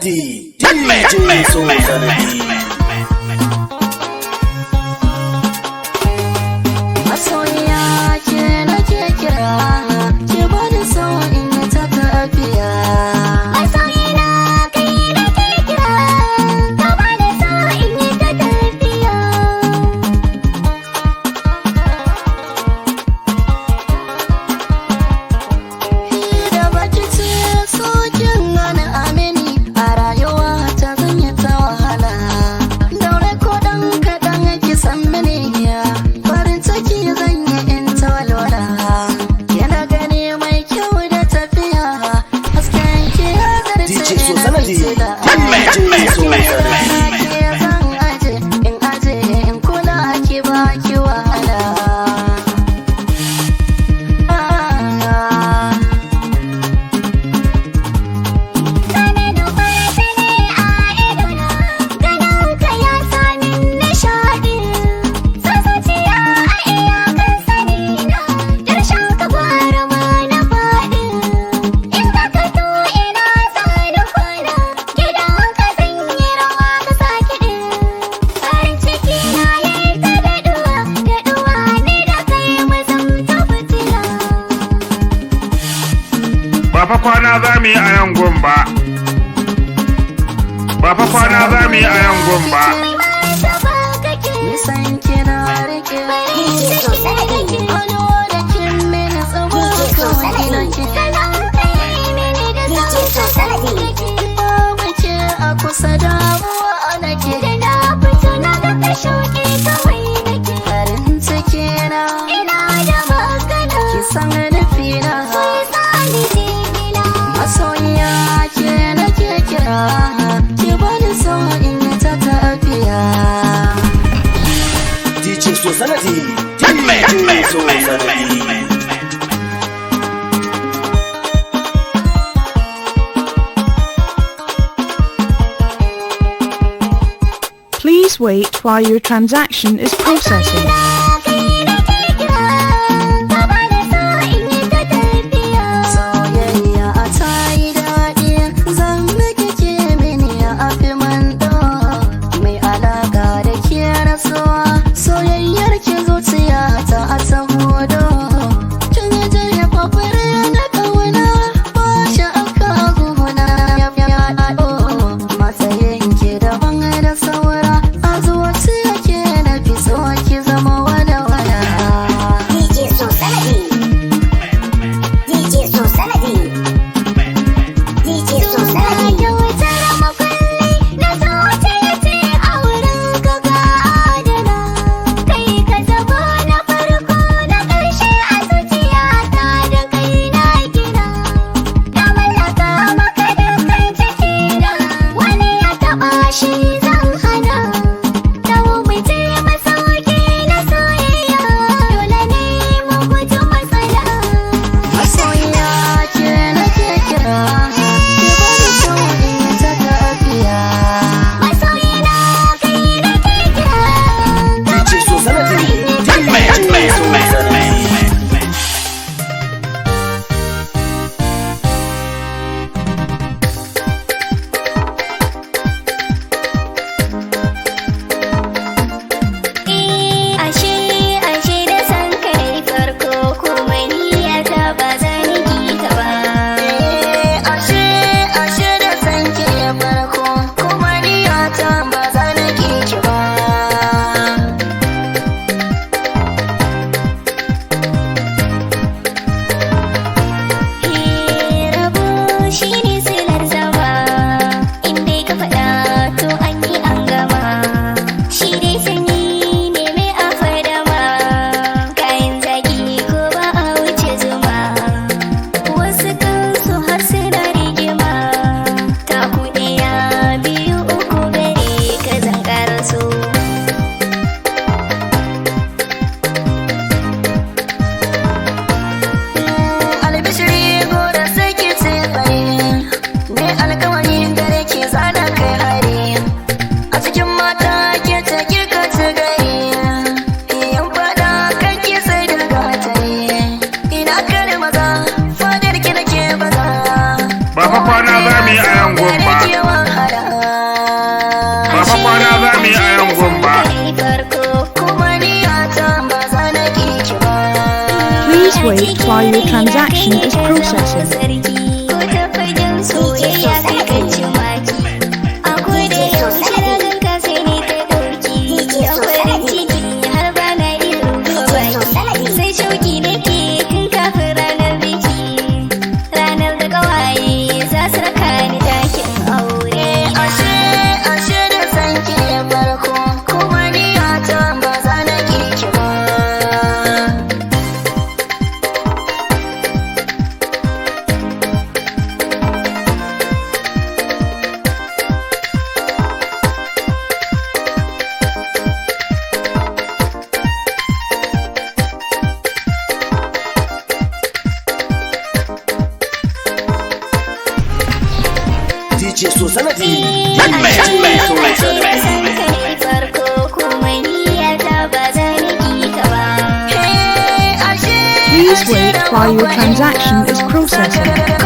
DJ So Sanadi. Masoyiya ke nake kira, ki bani so in yi ta tafiya. Masoyina kai nake kira, ka bani so in yi ta tafiya. Da baki ce sokin wani amini a rayuwa ta zanya ta wahala. Daure ko dan kaɗan ki san mini farin ciki zan yi in ta walwala. Yana gani mai kyau da tafiya, hasken ki ya zarce DJ So ina Sanadi. fitila. DJ So Sanadi. Ke zan aje in kula ki ba ki wahala. Sani da farce ne a idona, ganin ka ya sani nishaɗi. San zuciya a iyakan sani na, ƙarshen ka gwara ma na faɗi. In ka kato ina sani kwana, gidan ka zan yi rawa ka sa kiɗi. Farin ciki na yayi ta daɗuwa ni da kai mu zamto fitila. Ba fa kwana za mu yi a yan gun ba. Ba fa kwana za mu yi a yan gun ba. Nisan kina rike hannu da kin mini tsabo kawai nake. Babu ke a kusa damuwa nake. Da na fito na ga kashoki kawai nake. Farin ciki na ina da magana, ki san nufina. Masoyiya ke nake kira, ki bani so in yi ta tafiya. DJ So Sanadi. DJ So Sanadi. Please wait while your transaction is processing. Soyayya a ta yi daɗi, zan miki ke mini a fi mando. Mai alaƙa da ke rasuwa, soyayyar ki zuciya ta a ta hudo. Kin yi jefa fure na ƙauna, ba shi aka guna ya yaɗo. Matsayin ki daban da saura, a zuciya ke na fi so ki zama wani. wait while your transaction is processing. DJ so sanadi. Please wait while your transaction is processing.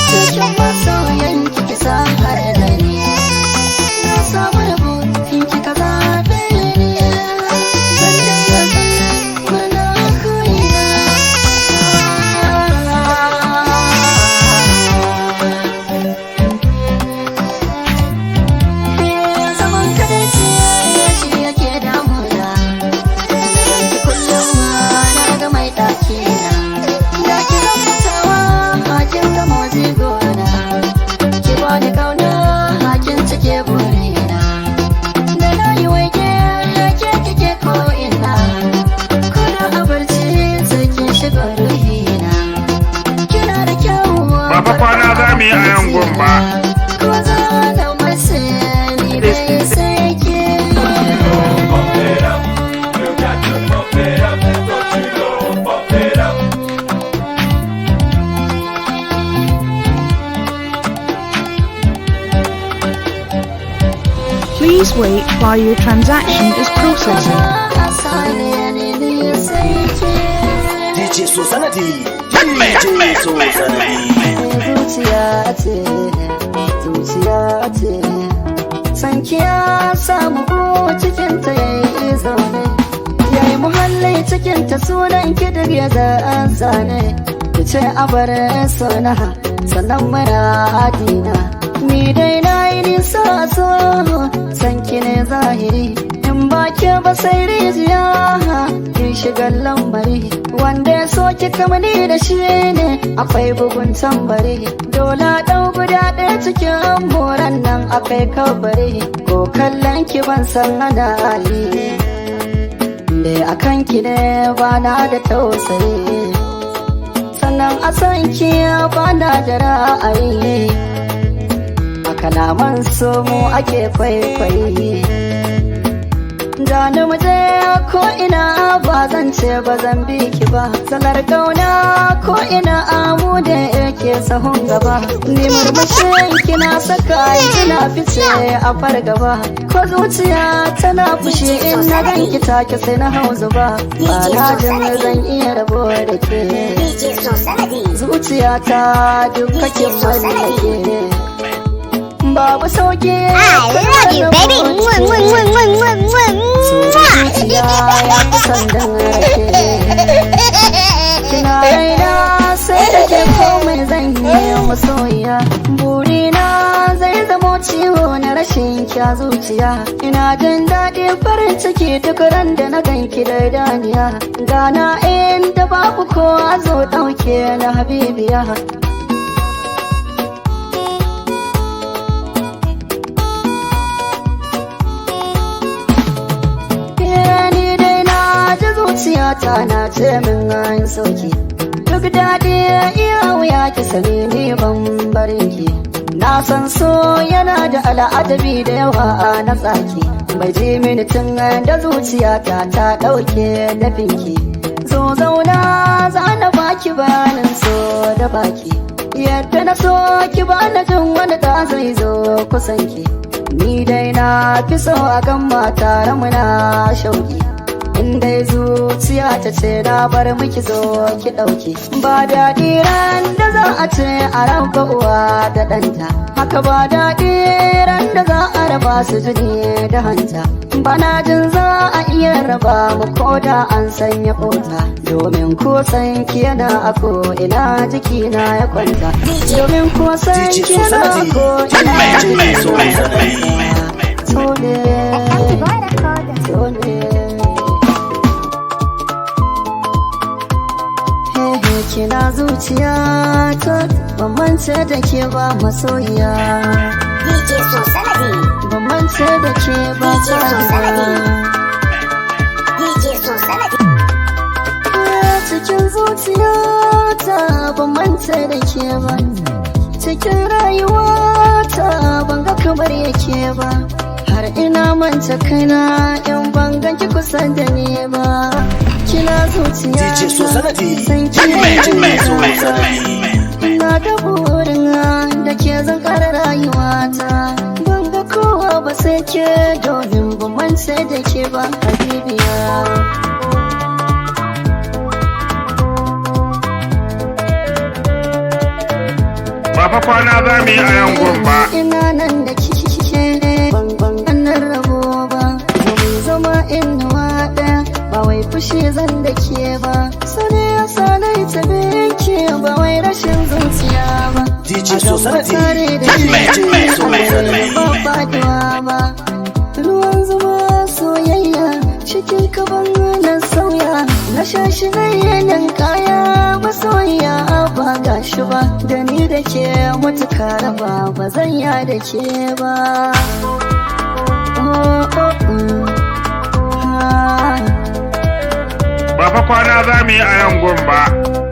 Cikin masoyan kiki sa har da ni, na samu Please wait while your transaction is processing. DJ so sanadi. DJ so sanadi. Zuciya ce, sanki ya samu cikin ta yayi zaune, yayi muhalli cikin ta sunan ki duk ya zane, ki ce a bar sona sannan mara adina, ni dai na yi nisa so sanki ne zahiri, in ba ke ba sai rijiya ki shiga lambari, wanda ya so ki kamani da shi ne akwai bugun tambari, dole ɗau guda ɗaya cikin moran nan akai kabari, ko kallon ki ban san ana yi, da akan ki ne ba na da tausayi, sannan a san ki ba na da ra'ayi, a kalaman so mu ake kwaikwayi, da ni muje ko ina ba zan ce ba zan bi ki ba, salar kauna ko ina amu da yake sahun gaba, ni murmushin kina saka kina fice a fargaba, ko zuciya tana fushi in na ganki take sai na hau zuba, ba na jin zan iya rabo da ke, zuciya ta duk kake mallake, babu sauki. I love you, baby. Zuciya ya fi sandan rake, kina raina sai da ke komai zan yi masoyiya, burina zai zamo ciwo na rashin kya zuciya, ina jin daɗi farin ciki duk ran da na ganki da daniya, gana inda babu kowa zo ɗauke na habibiya. Zuciyata na ce min an soki, duk daɗi iya wuya ki sani ni ban barin ki, na san so yana da al'adabi da yawa na tsaki, bai ji mini tun da zuciyata ta ɗauke dafinki, zo zauna za na baki bayanin so da baki, yadda na so ki ba na jin wani da zai zo kusanki, ni dai na fi so a gan mata muna shauki, inda zuciya ta ce na bar miki zo ki ɗauki, ba daɗi ran da za a ce a raba uwa da ɗanta, haka ba daɗi ran da za a raba su jini da hanta, bana jin za a iya raba mu ko da an sanya kota, domin ko san ki yana a ko ina jiki na ya kwanta, domin ko san ki yana a ko ina jiki na ya kwanta. Kina zuciya ta ban mance da ke ba masoyiya, DJ so sanadi. ban mance da ke ba DJ so sanadi. cikin zuciya ta ban mance da ke ba, cikin rayuwa ta ban ga kamar yake ba, har ina manta kaina in ban ganki kusa da ni ba, kina zuciya DJ so sanadi. san ki ina da burin da ke zan kara rayuwata, ban ga kowa ba sai ke domin ban mance da ke ba habibiya. Ba fa kwana za mu yi a yangon ba. Ina nan da kike ban rabo ba, mu zama inuwa ɗaya, ba wai fushi zan da ke ba, sani ya sanai ta ke ba wai rashin zuciya ba, DJ so sanadi. ba faduwa ba, ruwan zuma soyayya cikin kaban na sauya, na shashi na yanin kaya masoyiya ba gashi ba, da ni da ke mutuka raba ba zan ya da ke ba. Ba fa kwana za mu yi a yangon ba.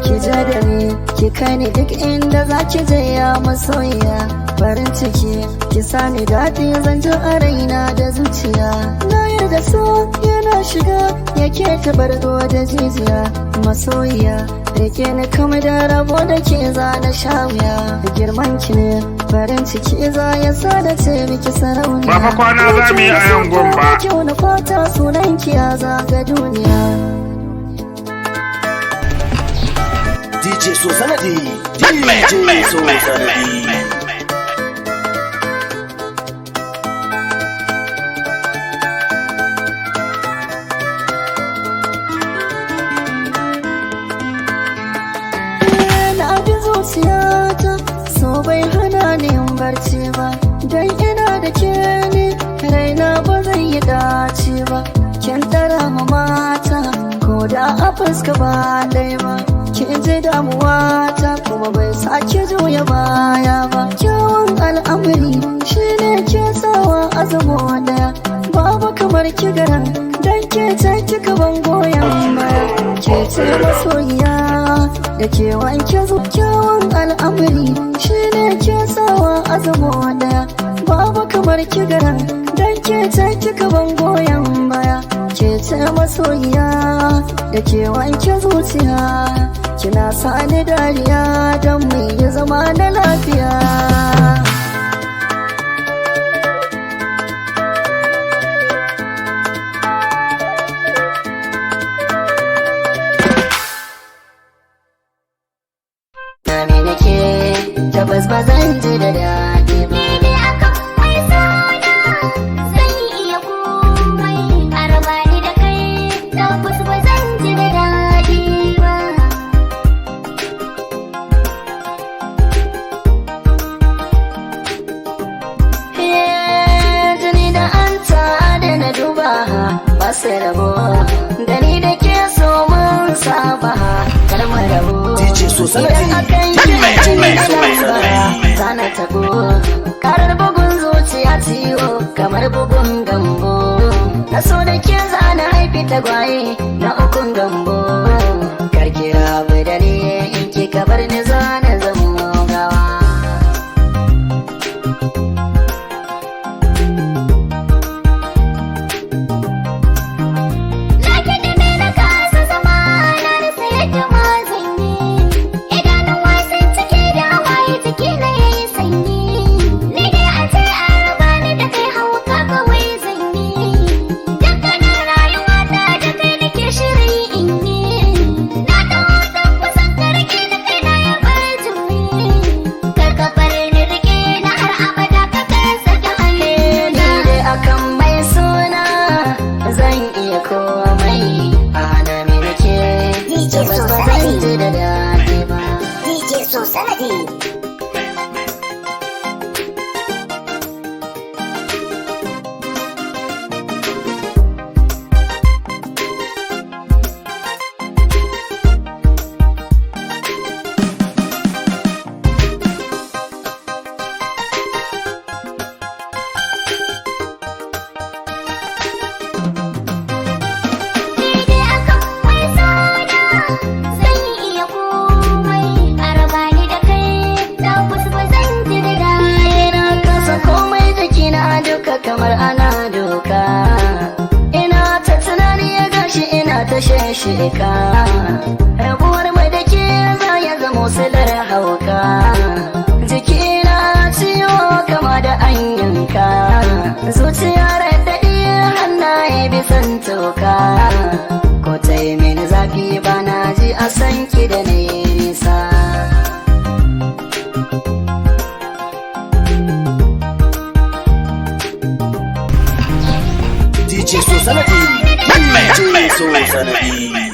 Ki ja da ni, ki kai ni duk inda za ki je ya masoyiya, farin ciki ki sani daɗi zan ji a raina da zuciya, na yarda so yana shiga yake tabargo da jijiya, masoyiya rike ni kama da rabo da ke za na sha wuya. Girman ki ne farin ciki za ya sa da ce miki sarauniya. Ba fa kwana za mu yi a yangon ba. Kyau na fata sunan ki ya zaga duniya. DJ So Sanadi, DJ So Sanadi. Zuciyata so bai hana ni yin barci ba, dan ina da ke ni raina ba zai yi dace ba. Kin tara ma mata ko da a fuska ba dai ba, kin ji damuwa ta kuma bai sake juya baya ba. Kyawun al'amari shine ke sawa azamo daya, babu kamar ki garan dan ke ce kika ban goyon baya. Ke ce masoyiya da ke wanke kyawun al'amari shine ke sawa azamo daya, babu kamar ki garan dan ke ce kika ban goyon baya. Ke ce masoyiya da ke wanke zuciya, kina sani dariya don mu yi zama na lafiya. Tabbas ba zan ji da daɗi ba. Ni dai akan mai sona zan iya komai, a raba ni da kai tabbas ba zan ji da daɗi ba. Jini da anta da na duba ba su rabo, da ni da ke so mun saba kar mu rabu. DJ So Sanadi, DJ So Sanadi. Zana tabo karar bugun zuciya ciwo kamar bugun gambo, na so da ke zana haifi tagwaye na ukun gambo. Karkira bai da ni in ki kabar ni zana zamo gawa. Na kiɗime na kasa zama na rasa yadda ma zan yi, idanun wasan cike da hawaye ciki na yayi sanyi. Ni dai a ce an raba ni da kai hauka kawai zan yi, dukkanin rayuwa ta da kai nake shiri in yi. Na taho don kusan ka rike na kai na ya bar juyi, kar ka bar ni rike na har abada ka kan sake Ni hannuna. dai akan mai suna zan iya komai, a hana me nake tabbas ba zan ji da daɗi ba. DJ So Sanadi. Ni dai akan mai sona zan iya komai, a raba ni da kai tabbas ba zan ji da daɗi. Na kasa komai jikina duka kamar ana doka, ina ta tunani ya gashi ina ta shesheka. Rabuwar mai da ke za ya zamo silar hauka, jikina ciwo kama da an yanka, zuciya raɗaɗi hannaye bisan toka. Ko ta yi mini zafi ba na ji a san ki da nisa. DJ So Sanadi, DJ So Sanadi.